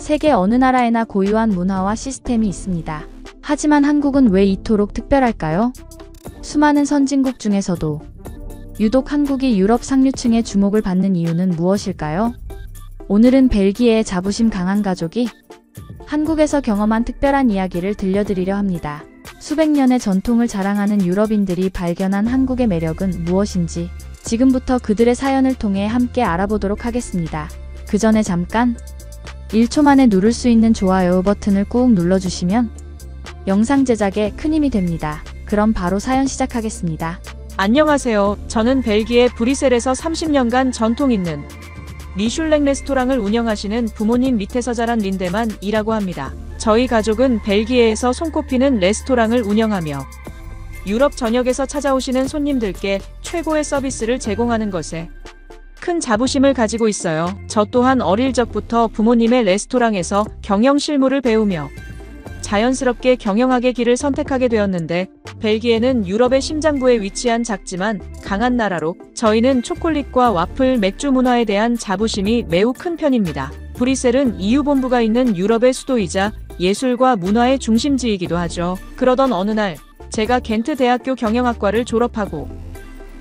세계 어느 나라에나 고유한 문화와 시스템이 있습니다. 하지만 한국은 왜 이토록 특별할까요? 수많은 선진국 중에서도 유독 한국이 유럽 상류층의 주목을 받는 이유는 무엇일까요? 오늘은 벨기에의 자부심 강한 가족이 한국에서 경험한 특별한 이야기를 들려드리려 합니다. 수백 년의 전통을 자랑하는 유럽인들이 발견한 한국의 매력은 무엇인지 지금부터 그들의 사연을 통해 함께 알아보도록 하겠습니다. 그 전에 잠깐 1초 만에 누를 수 있는 좋아요 버튼을 꾹 눌러주시면 영상 제작에 큰 힘이 됩니다. 그럼 바로 사연 시작하겠습니다. 안녕하세요. 저는 벨기에 브뤼셀에서 30년간 전통 있는 미슐랭 레스토랑을 운영하시는 부모님 밑에서 자란 린데만이라고 합니다. 저희 가족은 벨기에에서 손꼽히는 레스토랑을 운영하며 유럽 전역에서 찾아오시는 손님들께 최고의 서비스를 제공하는 것에 큰 자부심을 가지고 있어요. 저 또한 어릴 적부터 부모님의 레스토랑에서 경영 실무를 배우며 자연스럽게 경영학의 길을 선택하게 되었는데, 벨기에는 유럽의 심장부에 위치한 작지만 강한 나라로 저희는 초콜릿과 와플, 맥주 문화에 대한 자부심이 매우 큰 편입니다. 브뤼셀은 EU 본부가 있는 유럽의 수도이자 예술과 문화의 중심지이기도 하죠. 그러던 어느 날 제가 겐트 대학교 경영학과를 졸업하고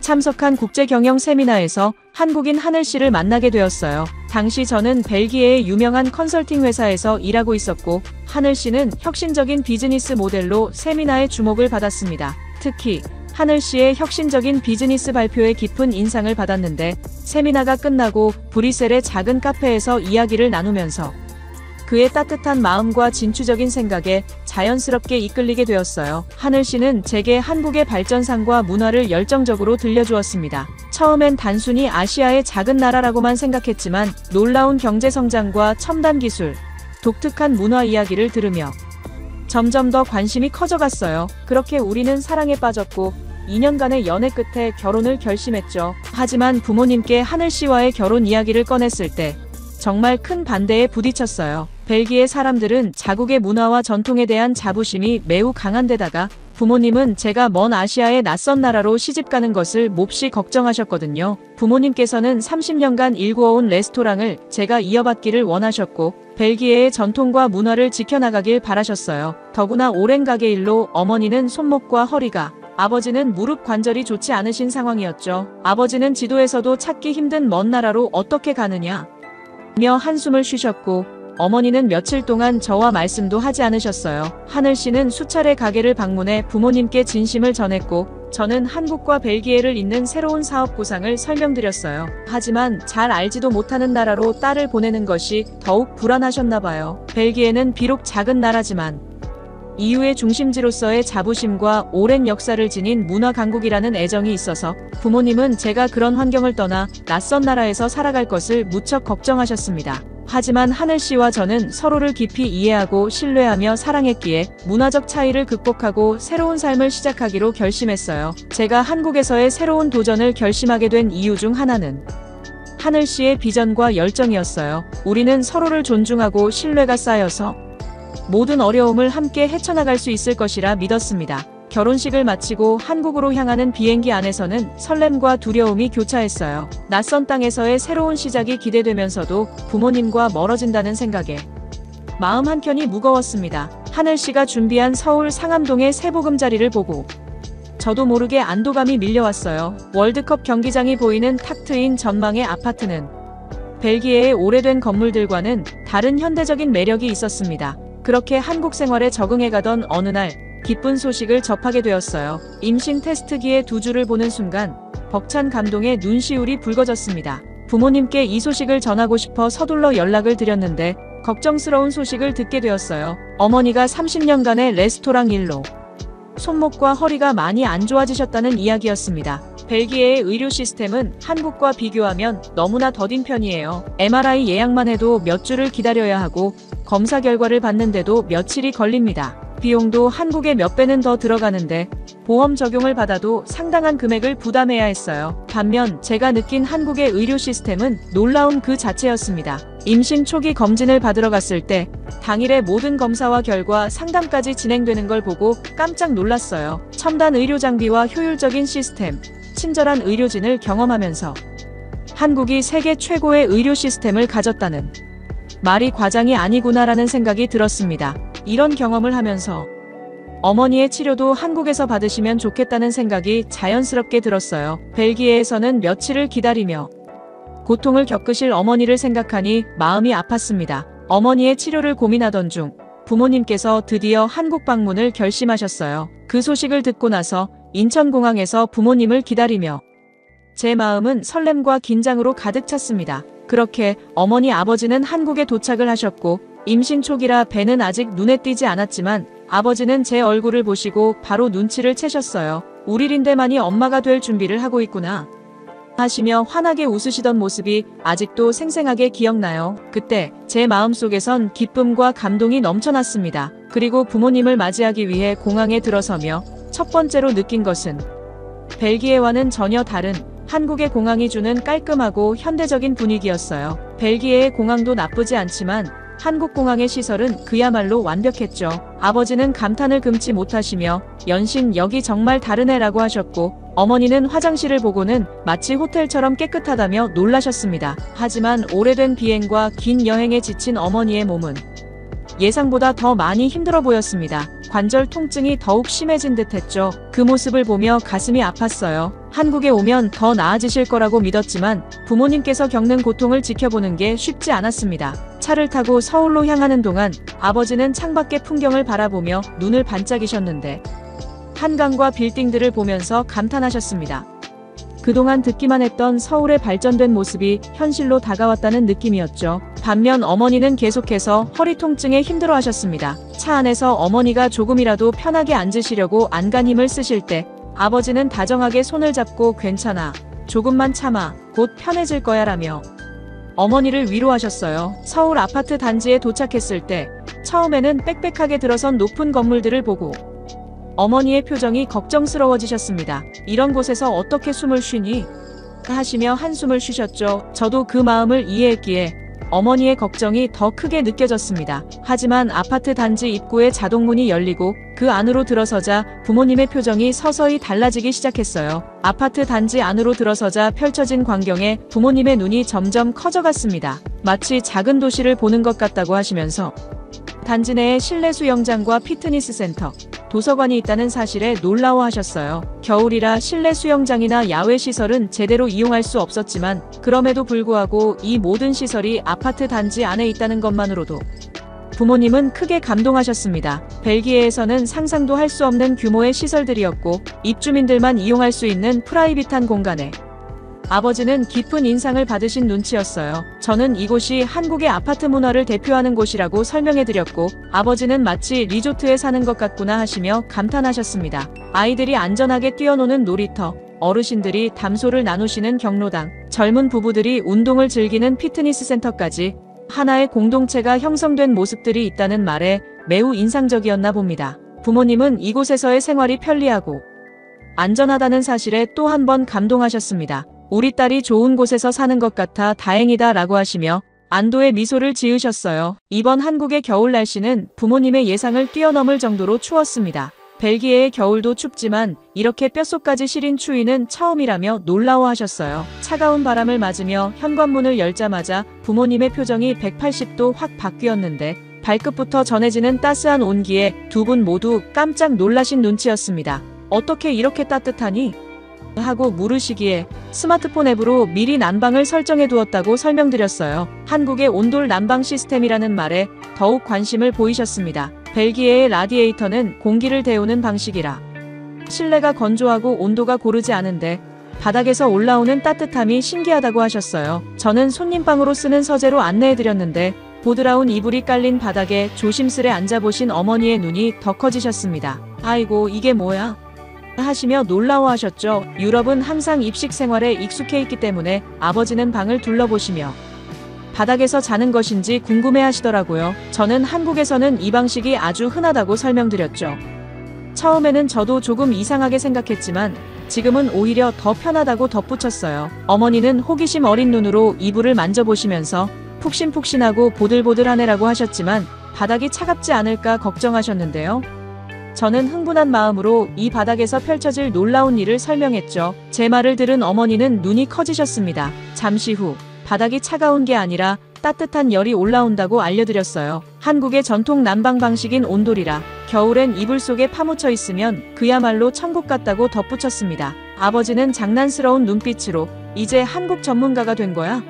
참석한 국제경영 세미나에서 한국인 하늘 씨를 만나게 되었어요. 당시 저는 벨기에의 유명한 컨설팅 회사에서 일하고 있었고, 하늘 씨는 혁신적인 비즈니스 모델로 세미나의 주목을 받았습니다. 특히 하늘 씨의 혁신적인 비즈니스 발표에 깊은 인상을 받았는데, 세미나가 끝나고 브뤼셀의 작은 카페에서 이야기를 나누면서 그의 따뜻한 마음과 진취적인 생각에 자연스럽게 이끌리게 되었어요. 하늘 씨는 제게 한국의 발전상과 문화를 열정적으로 들려주었습니다. 처음엔 단순히 아시아의 작은 나라라고만 생각했지만 놀라운 경제 성장과 첨단 기술, 독특한 문화 이야기를 들으며 점점 더 관심이 커져갔어요. 그렇게 우리는 사랑에 빠졌고 2년간의 연애 끝에 결혼을 결심했죠. 하지만 부모님께 하늘 씨와의 결혼 이야기를 꺼냈을 때 정말 큰 반대에 부딪혔어요. 벨기에 사람들은 자국의 문화와 전통에 대한 자부심이 매우 강한 데다가 부모님은 제가 먼 아시아의 낯선 나라로 시집가는 것을 몹시 걱정하셨거든요. 부모님께서는 30년간 일구어온 레스토랑을 제가 이어받기를 원하셨고, 벨기에의 전통과 문화를 지켜나가길 바라셨어요. 더구나 오랜 가게 일로 어머니는 손목과 허리가, 아버지는 무릎 관절이 좋지 않으신 상황이었죠. 아버지는 지도에서도 찾기 힘든 먼 나라로 어떻게 가느냐 며 한숨을 쉬셨고, 어머니는 며칠 동안 저와 말씀도 하지 않으셨어요. 하늘 씨는 수차례 가게를 방문해 부모님께 진심을 전했고, 저는 한국과 벨기에를 잇는 새로운 사업 구상을 설명드렸어요. 하지만 잘 알지도 못하는 나라로 딸을 보내는 것이 더욱 불안하셨나 봐요. 벨기에는 비록 작은 나라지만 EU의 중심지로서의 자부심과 오랜 역사를 지닌 문화 강국이라는 애정이 있어서 부모님은 제가 그런 환경을 떠나 낯선 나라에서 살아갈 것을 무척 걱정하셨습니다. 하지만 하늘 씨와 저는 서로를 깊이 이해하고 신뢰하며 사랑했기에 문화적 차이를 극복하고 새로운 삶을 시작하기로 결심했어요. 제가 한국에서의 새로운 도전을 결심하게 된 이유 중 하나는 하늘 씨의 비전과 열정이었어요. 우리는 서로를 존중하고 신뢰가 쌓여서 모든 어려움을 함께 헤쳐나갈 수 있을 것이라 믿었습니다. 결혼식을 마치고 한국으로 향하는 비행기 안에서는 설렘과 두려움이 교차했어요. 낯선 땅에서의 새로운 시작이 기대되면서도 부모님과 멀어진다는 생각에 마음 한켠이 무거웠습니다. 하늘 씨가 준비한 서울 상암동의 새보금자리를 보고 저도 모르게 안도감이 밀려왔어요. 월드컵 경기장이 보이는 탁 트인 전망의 아파트는 벨기에의 오래된 건물들과는 다른 현대적인 매력이 있었습니다. 그렇게 한국 생활에 적응해가던 어느 날 기쁜 소식을 접하게 되었어요. 임신 테스트기의 두 줄을 보는 순간 벅찬 감동에 눈시울이 붉어졌습니다. 부모님께 이 소식을 전하고 싶어 서둘러 연락을 드렸는데 걱정스러운 소식을 듣게 되었어요. 어머니가 30년간의 레스토랑 일로 손목과 허리가 많이 안 좋아지셨다는 이야기였습니다. 벨기에의 의료 시스템은 한국과 비교하면 너무나 더딘 편이에요. MRI 예약만 해도 몇 주를 기다려야 하고 검사 결과를 받는데도 며칠이 걸립니다. 비용도 한국의 몇 배는 더 들어가는데 보험 적용을 받아도 상당한 금액을 부담해야 했어요. 반면 제가 느낀 한국의 의료 시스템은 놀라운 그 자체였습니다. 임신 초기 검진을 받으러 갔을 때 당일에 모든 검사와 결과 상담까지 진행되는 걸 보고 깜짝 놀랐어요. 첨단 의료 장비와 효율적인 시스템, 친절한 의료진을 경험하면서 한국이 세계 최고의 의료 시스템을 가졌다는 말이 과장이 아니구나라는 생각이 들었습니다. 이런 경험을 하면서 어머니의 치료도 한국에서 받으시면 좋겠다는 생각이 자연스럽게 들었어요. 벨기에에서는 며칠을 기다리며 고통을 겪으실 어머니를 생각하니 마음이 아팠습니다. 어머니의 치료를 고민하던 중 부모님께서 드디어 한국 방문을 결심하셨어요. 그 소식을 듣고 나서 인천공항에서 부모님을 기다리며 제 마음은 설렘과 긴장으로 가득 찼습니다. 그렇게 어머니 아버지는 한국에 도착을 하셨고 임신 초기라 배는 아직 눈에 띄지 않았지만 아버지는 제 얼굴을 보시고 바로 눈치를 채셨어요. 우리 린데만이 엄마가 될 준비를 하고 있구나 하시며 환하게 웃으시던 모습이 아직도 생생하게 기억나요. 그때 제 마음속에선 기쁨과 감동이 넘쳐났습니다. 그리고 부모님을 맞이하기 위해 공항에 들어서며 첫 번째로 느낀 것은 벨기에와는 전혀 다른 한국의 공항이 주는 깔끔하고 현대적인 분위기였어요. 벨기에의 공항도 나쁘지 않지만 한국 공항의 시설은 그야말로 완벽했죠. 아버지는 감탄을 금치 못하시며 연신 여기 정말 다르네라고 하셨고 어머니는 화장실을 보고는 마치 호텔처럼 깨끗하다며 놀라셨습니다. 하지만 오래된 비행과 긴 여행에 지친 어머니의 몸은 예상보다 더 많이 힘들어 보였습니다. 관절 통증이 더욱 심해진 듯했죠. 그 모습을 보며 가슴이 아팠어요. 한국에 오면 더 나아지실 거라고 믿었지만 부모님께서 겪는 고통을 지켜보는 게 쉽지 않았습니다. 차를 타고 서울로 향하는 동안 아버지는 창밖의 풍경을 바라보며 눈을 반짝이셨는데 한강과 빌딩들을 보면서 감탄하셨습니다. 그동안 듣기만 했던 서울의 발전된 모습이 현실로 다가왔다는 느낌이었죠. 반면 어머니는 계속해서 허리 통증에 힘들어하셨습니다. 차 안에서 어머니가 조금이라도 편하게 앉으시려고 안간 힘을 쓰실 때 아버지는 다정하게 손을 잡고 괜찮아, 조금만 참아, 곧 편해질 거야 라며 어머니를 위로하셨어요. 서울 아파트 단지에 도착했을 때 처음에는 빽빽하게 들어선 높은 건물들을 보고 어머니의 표정이 걱정스러워지셨습니다. 이런 곳에서 어떻게 숨을 쉬니? 하시며 한숨을 쉬셨죠. 저도 그 마음을 이해했기에 어머니의 걱정이 더 크게 느껴졌습니다. 하지만 아파트 단지 입구에 자동문이 열리고 그 안으로 들어서자 부모님의 표정이 서서히 달라지기 시작했어요. 아파트 단지 안으로 들어서자 펼쳐진 광경에 부모님의 눈이 점점 커져갔습니다. 마치 작은 도시를 보는 것 같다고 하시면서 단지 내에 실내 수영장과 피트니스 센터, 도서관이 있다는 사실에 놀라워하셨어요. 겨울이라 실내 수영장이나 야외 시설은 제대로 이용할 수 없었지만 그럼에도 불구하고 이 모든 시설이 아파트 단지 안에 있다는 것만으로도 부모님은 크게 감동하셨습니다. 벨기에에서는 상상도 할 수 없는 규모의 시설들이었고 입주민들만 이용할 수 있는 프라이빗한 공간에 아버지는 깊은 인상을 받으신 눈치였어요. 저는 이곳이 한국의 아파트 문화를 대표하는 곳이라고 설명해드렸고 아버지는 마치 리조트에 사는 것 같구나 하시며 감탄하셨습니다. 아이들이 안전하게 뛰어노는 놀이터, 어르신들이 담소를 나누시는 경로당, 젊은 부부들이 운동을 즐기는 피트니스 센터까지 하나의 공동체가 형성된 모습들이 있다는 말에 매우 인상적이었나 봅니다. 부모님은 이곳에서의 생활이 편리하고 안전하다는 사실에 또 한 번 감동하셨습니다. 우리 딸이 좋은 곳에서 사는 것 같아 다행이다 라고 하시며 안도의 미소를 지으셨어요. 이번 한국의 겨울 날씨는 부모님의 예상을 뛰어넘을 정도로 추웠습니다. 벨기에의 겨울도 춥지만 이렇게 뼛속까지 시린 추위는 처음이라며 놀라워하셨어요. 차가운 바람을 맞으며 현관문을 열자마자 부모님의 표정이 180도 확 바뀌었는데 발끝부터 전해지는 따스한 온기에 두 분 모두 깜짝 놀라신 눈치였습니다. 어떻게 이렇게 따뜻하니? 하고 물으시기에 스마트폰 앱으로 미리 난방을 설정해 두었다고 설명드렸어요. 한국의 온돌 난방 시스템이라는 말에 더욱 관심을 보이셨습니다. 벨기에의 라디에이터는 공기를 데우는 방식이라 실내가 건조하고 온도가 고르지 않은데 바닥에서 올라오는 따뜻함이 신기하다고 하셨어요. 저는 손님방으로 쓰는 서재로 안내해드렸는데 보드라운 이불이 깔린 바닥에 조심스레 앉아보신 어머니의 눈이 더 커지셨습니다. 아이고 이게 뭐야? 하시며 놀라워하셨죠. 유럽은 항상 입식 생활에 익숙해 있기 때문에 아버지는 방을 둘러보시며 바닥에서 자는 것인지 궁금해하시더라고요. 저는 한국에서는 이 방식이 아주 흔하다고 설명드렸죠. 처음에는 저도 조금 이상하게 생각했지만 지금은 오히려 더 편하다고 덧붙였어요. 어머니는 호기심 어린 눈으로 이불을 만져보시면서 푹신푹신하고 보들보들하네라고 하셨지만 바닥이 차갑지 않을까 걱정하셨는데요. 저는 흥분한 마음으로 이 바닥에서 펼쳐질 놀라운 일을 설명했죠. 제 말을 들은 어머니는 눈이 커지셨습니다. 잠시 후 바닥이 차가운 게 아니라 따뜻한 열이 올라온다고 알려드렸어요. 한국의 전통 난방 방식인 온돌이라 겨울엔 이불 속에 파묻혀 있으면 그야말로 천국 같다고 덧붙였습니다. 아버지는 장난스러운 눈빛으로 이제 한국 전문가가 된 거야?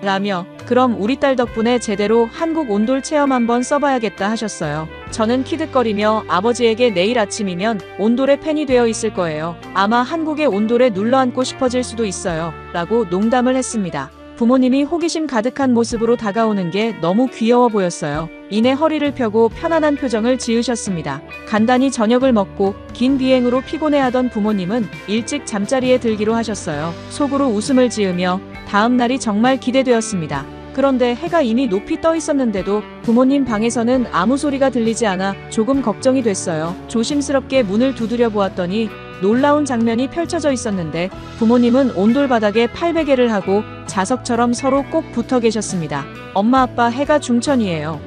라며 그럼 우리 딸 덕분에 제대로 한국 온돌 체험 한번 써봐야겠다 하셨어요. 저는 키득거리며 아버지에게 내일 아침이면 온돌의 팬이 되어 있을 거예요. 아마 한국의 온돌에 눌러앉고 싶어질 수도 있어요. 라고 농담을 했습니다. 부모님이 호기심 가득한 모습으로 다가오는 게 너무 귀여워 보였어요. 이내 허리를 펴고 편안한 표정을 지으셨습니다. 간단히 저녁을 먹고 긴 비행으로 피곤해하던 부모님은 일찍 잠자리에 들기로 하셨어요. 속으로 웃음을 지으며 다음 날이 정말 기대되었습니다. 그런데 해가 이미 높이 떠 있었는데도 부모님 방에서는 아무 소리가 들리지 않아 조금 걱정이 됐어요. 조심스럽게 문을 두드려 보았더니 놀라운 장면이 펼쳐져 있었는데 부모님은 온돌 바닥에 팔베개를 하고 자석처럼 서로 꼭 붙어 계셨습니다. 엄마 아빠 해가 중천이에요.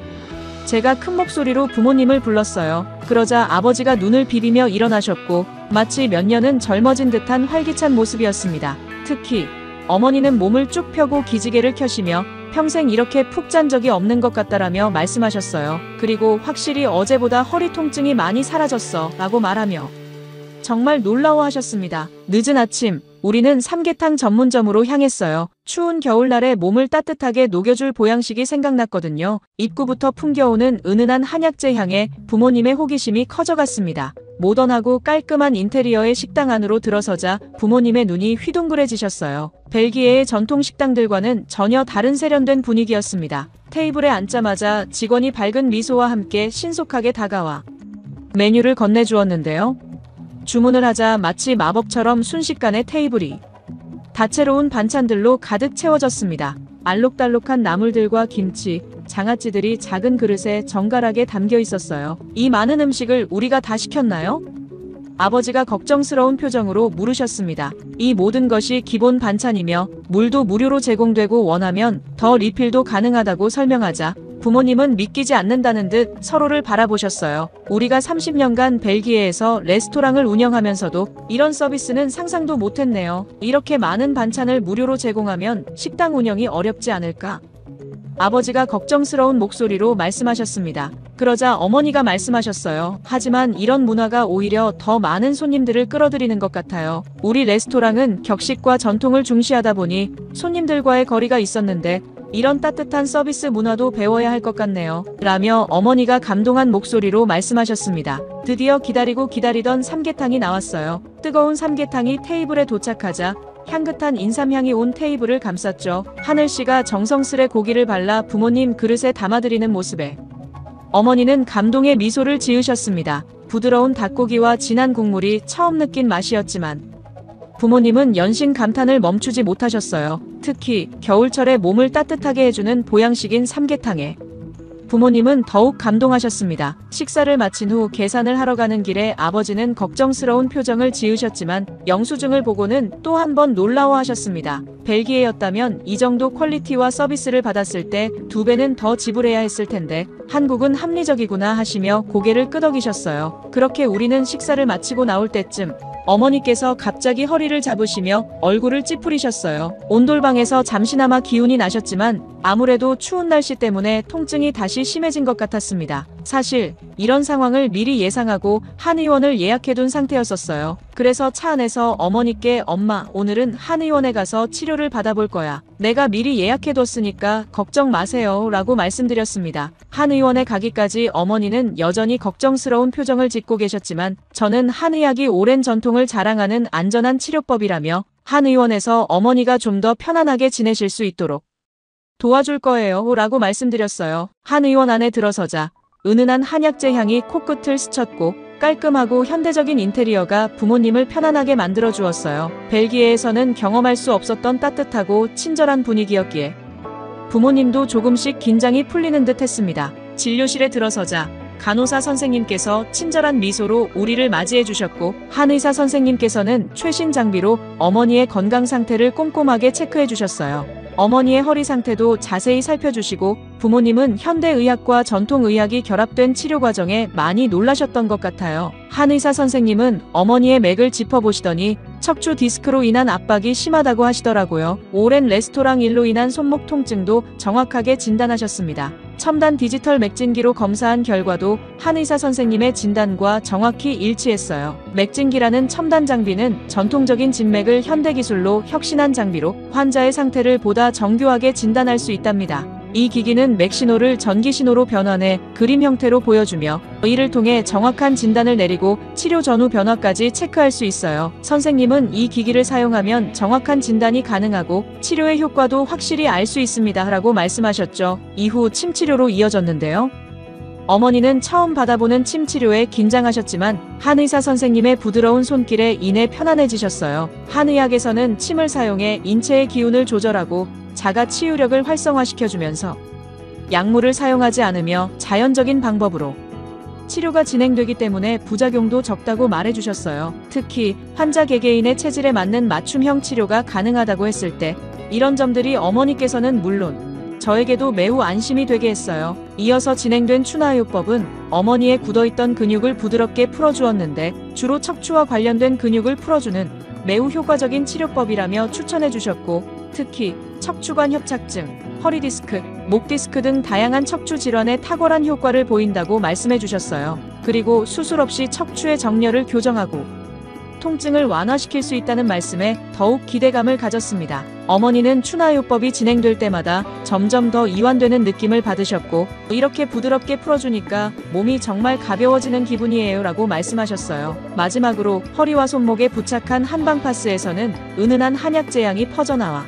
제가 큰 목소리로 부모님을 불렀어요. 그러자 아버지가 눈을 비비며 일어나셨고 마치 몇 년은 젊어진 듯한 활기찬 모습이었습니다. 특히 어머니는 몸을 쭉 펴고 기지개를 켜시며 평생 이렇게 푹 잔 적이 없는 것 같다라며 말씀하셨어요. 그리고 확실히 어제보다 허리 통증이 많이 사라졌어 라고 말하며 정말 놀라워하셨습니다. 늦은 아침, 우리는 삼계탕 전문점으로 향했어요. 추운 겨울날에 몸을 따뜻하게 녹여줄 보양식이 생각났거든요. 입구부터 풍겨오는 은은한 한약재 향에 부모님의 호기심이 커져갔습니다. 모던하고 깔끔한 인테리어의 식당 안으로 들어서자 부모님의 눈이 휘둥그레지셨어요. 벨기에의 전통 식당들과는 전혀 다른 세련된 분위기였습니다. 테이블에 앉자마자 직원이 밝은 미소와 함께 신속하게 다가와 메뉴를 건네주었는데요. 주문을 하자 마치 마법처럼 순식간에 테이블이 다채로운 반찬들로 가득 채워졌습니다. 알록달록한 나물들과 김치, 장아찌들이 작은 그릇에 정갈하게 담겨 있었어요. 이 많은 음식을 우리가 다 시켰나요? 아버지가 걱정스러운 표정으로 물으셨습니다. 이 모든 것이 기본 반찬이며 물도 무료로 제공되고 원하면 더 리필도 가능하다고 설명하자 부모님은 믿기지 않는다는 듯 서로를 바라보셨어요. 우리가 30년간 벨기에에서 레스토랑을 운영하면서도 이런 서비스는 상상도 못했네요. 이렇게 많은 반찬을 무료로 제공하면 식당 운영이 어렵지 않을까? 아버지가 걱정스러운 목소리로 말씀하셨습니다. 그러자 어머니가 말씀하셨어요. 하지만 이런 문화가 오히려 더 많은 손님들을 끌어들이는 것 같아요. 우리 레스토랑은 격식과 전통을 중시하다 보니 손님들과의 거리가 있었는데 이런 따뜻한 서비스 문화도 배워야 할 것 같네요. 라며 어머니가 감동한 목소리로 말씀하셨습니다. 드디어 기다리고 기다리던 삼계탕이 나왔어요. 뜨거운 삼계탕이 테이블에 도착하자 향긋한 인삼향이 온 테이블을 감쌌죠. 하늘씨가 정성스레 고기를 발라 부모님 그릇에 담아드리는 모습에 어머니는 감동의 미소를 지으셨습니다. 부드러운 닭고기와 진한 국물이 처음 느낀 맛이었지만 부모님은 연신 감탄을 멈추지 못하셨어요. 특히 겨울철에 몸을 따뜻하게 해주는 보양식인 삼계탕에 부모님은 더욱 감동하셨습니다. 식사를 마친 후 계산을 하러 가는 길에 아버지는 걱정스러운 표정을 지으셨지만 영수증을 보고는 또 한 번 놀라워하셨습니다. 벨기에였다면 이 정도 퀄리티와 서비스를 받았을 때 2배는 더 지불해야 했을 텐데 한국은 합리적이구나 하시며 고개를 끄덕이셨어요. 그렇게 우리는 식사를 마치고 나올 때쯤 어머니께서 갑자기 허리를 잡으시며 얼굴을 찌푸리셨어요. 온돌방에서 잠시나마 기운이 나셨지만 아무래도 추운 날씨 때문에 통증이 다시 심해진 것 같았습니다. 사실 이런 상황을 미리 예상하고 한의원을 예약해둔 상태였었어요. 그래서 차 안에서 어머니께 엄마, 오늘은 한의원에 가서 치료를 받아볼 거야. 내가 미리 예약해뒀으니까 걱정 마세요 라고 말씀드렸습니다. 한의원에 가기까지 어머니는 여전히 걱정스러운 표정을 짓고 계셨지만 저는 한의학이 오랜 전통을 자랑하는 안전한 치료법이라며 한의원에서 어머니가 좀 더 편안하게 지내실 수 있도록 도와줄 거예요 라고 말씀드렸어요. 한의원 안에 들어서자 은은한 한약재 향이 코끝을 스쳤고 깔끔하고 현대적인 인테리어가 부모님을 편안하게 만들어 주었어요. 벨기에에서는 경험할 수 없었던 따뜻하고 친절한 분위기였기에 부모님도 조금씩 긴장이 풀리는 듯 했습니다. 진료실에 들어서자 간호사 선생님께서 친절한 미소로 우리를 맞이해 주셨고 한의사 선생님께서는 최신 장비로 어머니의 건강 상태를 꼼꼼하게 체크해 주셨어요. 어머니의 허리 상태도 자세히 살펴주시고 부모님은 현대의학과 전통의학이 결합된 치료 과정에 많이 놀라셨던 것 같아요. 한의사 선생님은 어머니의 맥을 짚어보시더니 척추 디스크로 인한 압박이 심하다고 하시더라고요. 오랜 레스토랑 일로 인한 손목 통증도 정확하게 진단하셨습니다. 첨단 디지털 맥진기로 검사한 결과도 한의사 선생님의 진단과 정확히 일치했어요. 맥진기라는 첨단 장비는 전통적인 진맥을 현대기술로 혁신한 장비로 환자의 상태를 보다 정교하게 진단할 수 있답니다. 이 기기는 맥신호를 전기신호로 변환해 그림 형태로 보여주며 이를 통해 정확한 진단을 내리고 치료 전후 변화까지 체크할 수 있어요. 선생님은 이 기기를 사용하면 정확한 진단이 가능하고 치료의 효과도 확실히 알 수 있습니다 라고 말씀하셨죠. 이후 침 치료로 이어졌는데요. 어머니는 처음 받아보는 침 치료에 긴장하셨지만 한의사 선생님의 부드러운 손길에 인해 편안해지셨어요. 한의학에서는 침을 사용해 인체의 기운을 조절하고 자가 치유력을 활성화시켜주면서 약물을 사용하지 않으며 자연적인 방법으로 치료가 진행되기 때문에 부작용도 적다고 말해주셨어요. 특히 환자 개개인의 체질에 맞는 맞춤형 치료가 가능하다고 했을 때 이런 점들이 어머니께서는 물론 저에게도 매우 안심이 되게 했어요. 이어서 진행된 추나요법은 어머니의 굳어있던 근육을 부드럽게 풀어주었는데 주로 척추와 관련된 근육을 풀어주는 매우 효과적인 치료법이라며 추천해주셨고 특히 척추관 협착증, 허리 디스크, 목 디스크 등 다양한 척추 질환에 탁월한 효과를 보인다고 말씀해 주셨어요. 그리고 수술 없이 척추의 정렬을 교정하고 통증을 완화시킬 수 있다는 말씀에 더욱 기대감을 가졌습니다. 어머니는 추나요법이 진행될 때마다 점점 더 이완되는 느낌을 받으셨고 이렇게 부드럽게 풀어주니까 몸이 정말 가벼워지는 기분이에요 라고 말씀하셨어요. 마지막으로 허리와 손목에 부착한 한방파스에서는 은은한 한약 제향이 퍼져나와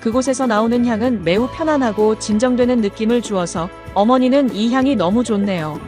그곳에서 나오는 향은 매우 편안하고 진정되는 느낌을 주어서 어머니는 이 향이 너무 좋네요.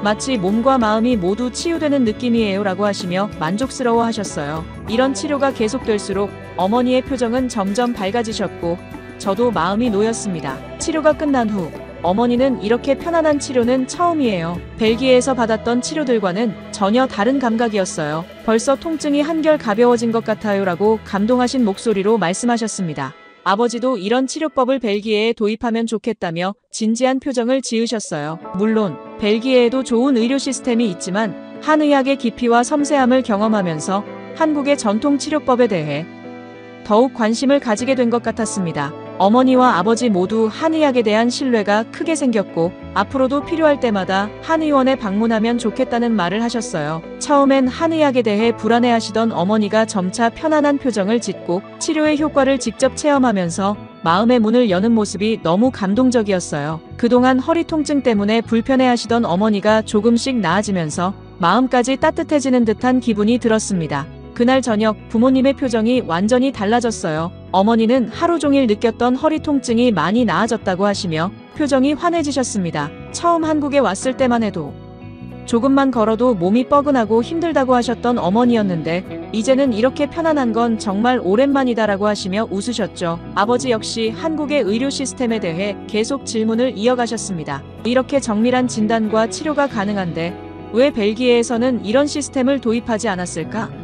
마치 몸과 마음이 모두 치유되는 느낌이에요 라고 하시며 만족스러워 하셨어요. 이런 치료가 계속될수록 어머니의 표정은 점점 밝아지셨고 저도 마음이 놓였습니다. 치료가 끝난 후 어머니는 이렇게 편안한 치료는 처음이에요. 벨기에에서 받았던 치료들과는 전혀 다른 감각이었어요. 벌써 통증이 한결 가벼워진 것 같아요 라고 감동하신 목소리로 말씀하셨습니다. 아버지도 이런 치료법을 벨기에에 도입하면 좋겠다며 진지한 표정을 지으셨어요. 물론 벨기에에도 좋은 의료 시스템이 있지만 한의학의 깊이와 섬세함을 경험하면서 한국의 전통 치료법에 대해 더욱 관심을 가지게 된 것 같았습니다. 어머니와 아버지 모두 한의학에 대한 신뢰가 크게 생겼고 앞으로도 필요할 때마다 한의원에 방문하면 좋겠다는 말을 하셨어요. 처음엔 한의학에 대해 불안해하시던 어머니가 점차 편안한 표정을 짓고 치료의 효과를 직접 체험하면서 마음의 문을 여는 모습이 너무 감동적이었어요. 그동안 허리 통증 때문에 불편해하시던 어머니가 조금씩 나아지면서 마음까지 따뜻해지는 듯한 기분이 들었습니다. 그날 저녁 부모님의 표정이 완전히 달라졌어요. 어머니는 하루 종일 느꼈던 허리 통증이 많이 나아졌다고 하시며 표정이 환해지셨습니다. 처음 한국에 왔을 때만 해도 조금만 걸어도 몸이 뻐근하고 힘들다고 하셨던 어머니였는데 이제는 이렇게 편안한 건 정말 오랜만이다라고 하시며 웃으셨죠. 아버지 역시 한국의 의료 시스템에 대해 계속 질문을 이어가셨습니다. 이렇게 정밀한 진단과 치료가 가능한데 왜 벨기에에서는 이런 시스템을 도입하지 않았을까?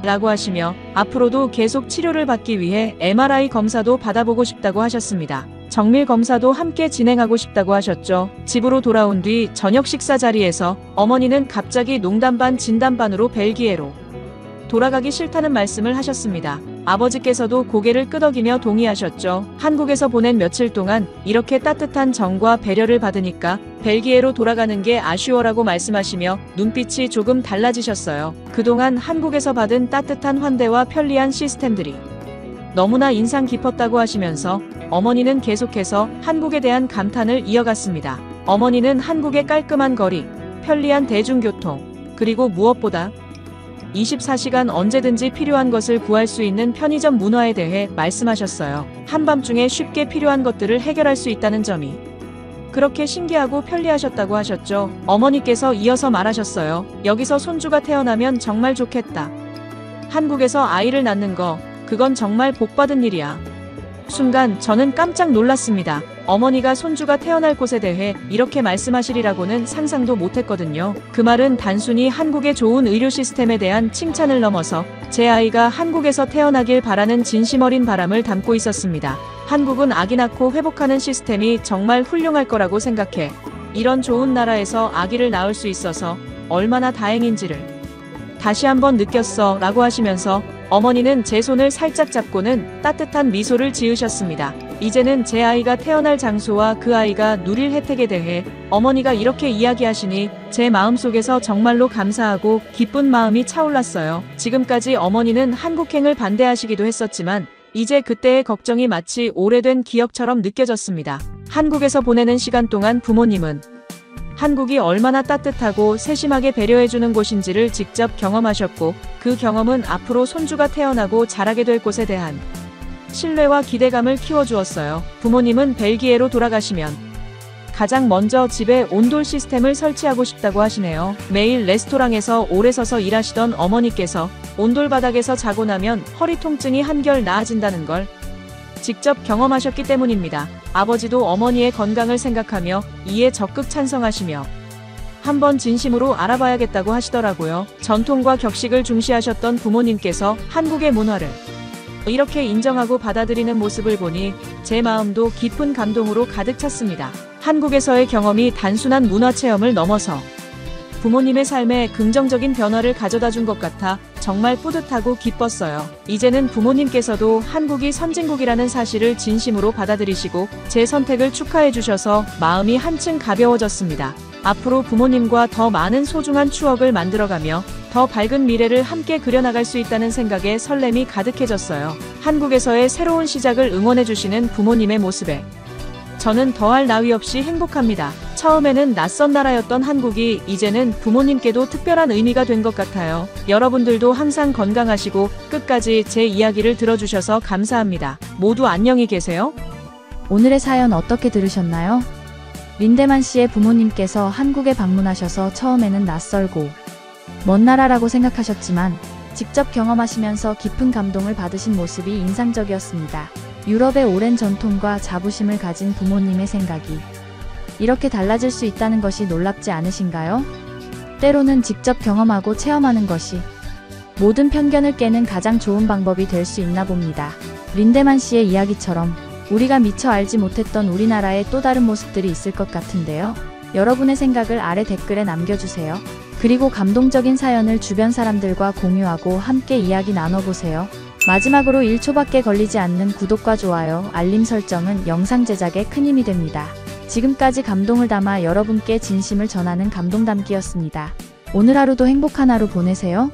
라고 하시며 앞으로도 계속 치료를 받기 위해 MRI 검사도 받아보고 싶다고 하셨습니다. 정밀 검사도 함께 진행하고 싶다고 하셨죠. 집으로 돌아온 뒤 저녁 식사 자리에서 어머니는 갑자기 농담 반 진담 반으로 벨기에로 돌아가기 싫다는 말씀을 하셨습니다. 아버지께서도 고개를 끄덕이며 동의하셨죠. 한국에서 보낸 며칠 동안 이렇게 따뜻한 정과 배려를 받으니까 벨기에로 돌아가는 게 아쉬워라고 말씀하시며 눈빛이 조금 달라지셨어요. 그동안 한국에서 받은 따뜻한 환대와 편리한 시스템들이 너무나 인상 깊었다고 하시면서 어머니는 계속해서 한국에 대한 감탄을 이어갔습니다. 어머니는 한국의 깔끔한 거리, 편리한 대중교통, 그리고 무엇보다 24시간 언제든지 필요한 것을 구할 수 있는 편의점 문화에 대해 말씀하셨어요. 한밤중에 쉽게 필요한 것들을 해결할 수 있다는 점이 그렇게 신기하고 편리하셨다고 하셨죠. 어머니께서 이어서 말하셨어요. 여기서 손주가 태어나면 정말 좋겠다. 한국에서 아이를 낳는 거, 그건 정말 복받은 일이야. 순간 저는 깜짝 놀랐습니다. 어머니가 손주가 태어날 곳에 대해 이렇게 말씀하시리라고는 상상도 못했거든요. 그 말은 단순히 한국의 좋은 의료 시스템에 대한 칭찬을 넘어서 제 아이가 한국에서 태어나길 바라는 진심 어린 바람을 담고 있었습니다. 한국은 아기 낳고 회복하는 시스템이 정말 훌륭할 거라고 생각해. 이런 좋은 나라에서 아기를 낳을 수 있어서 얼마나 다행인지를 다시 한번 느꼈어 라고 하시면서 어머니는 제 손을 살짝 잡고는 따뜻한 미소를 지으셨습니다. 이제는 제 아이가 태어날 장소와 그 아이가 누릴 혜택에 대해 어머니가 이렇게 이야기하시니 제 마음속에서 정말로 감사하고 기쁜 마음이 차올랐어요. 지금까지 어머니는 한국행을 반대하시기도 했었지만 이제 그때의 걱정이 마치 오래된 기억처럼 느껴졌습니다. 한국에서 보내는 시간 동안 부모님은 한국이 얼마나 따뜻하고 세심하게 배려해주는 곳인지를 직접 경험하셨고 그 경험은 앞으로 손주가 태어나고 자라게 될 곳에 대한 신뢰와 기대감을 키워주었어요. 부모님은 벨기에로 돌아가시면 가장 먼저 집에 온돌 시스템을 설치하고 싶다고 하시네요. 매일 레스토랑에서 오래 서서 일하시던 어머니께서 온돌 바닥에서 자고 나면 허리 통증이 한결 나아진다는 걸 직접 경험하셨기 때문입니다. 아버지도 어머니의 건강을 생각하며 이에 적극 찬성하시며 한번 진심으로 알아봐야겠다고 하시더라고요. 전통과 격식을 중시하셨던 부모님께서 한국의 문화를 이렇게 인정하고 받아들이는 모습을 보니 제 마음도 깊은 감동으로 가득 찼습니다. 한국에서의 경험이 단순한 문화 체험을 넘어서 부모님의 삶에 긍정적인 변화를 가져다 준 것 같아 정말 뿌듯하고 기뻤어요. 이제는 부모님께서도 한국이 선진국이라는 사실을 진심으로 받아들이시고 제 선택을 축하해 주셔서 마음이 한층 가벼워졌습니다. 앞으로 부모님과 더 많은 소중한 추억을 만들어가며 더 밝은 미래를 함께 그려나갈 수 있다는 생각에 설렘이 가득해졌어요. 한국에서의 새로운 시작을 응원해 주시는 부모님의 모습에 저는 더할 나위 없이 행복합니다. 처음에는 낯선 나라였던 한국이 이제는 부모님께도 특별한 의미가 된 것 같아요. 여러분들도 항상 건강하시고 끝까지 제 이야기를 들어주셔서 감사합니다. 모두 안녕히 계세요. 오늘의 사연 어떻게 들으셨나요? 린데만 씨의 부모님께서 한국에 방문하셔서 처음에는 낯설고 먼 나라라고 생각하셨지만 직접 경험하시면서 깊은 감동을 받으신 모습이 인상적이었습니다. 유럽의 오랜 전통과 자부심을 가진 부모님의 생각이 이렇게 달라질 수 있다는 것이 놀랍지 않으신가요? 때로는 직접 경험하고 체험하는 것이 모든 편견을 깨는 가장 좋은 방법이 될 수 있나 봅니다. 린데만 씨의 이야기처럼 우리가 미처 알지 못했던 우리나라의 또 다른 모습들이 있을 것 같은데요. 여러분의 생각을 아래 댓글에 남겨주세요. 그리고 감동적인 사연을 주변 사람들과 공유하고 함께 이야기 나눠보세요. 마지막으로 1초밖에 걸리지 않는 구독과 좋아요, 알림 설정은 영상 제작에 큰 힘이 됩니다. 지금까지 감동을 담아 여러분께 진심을 전하는 감동담기였습니다. 오늘 하루도 행복한 하루 보내세요.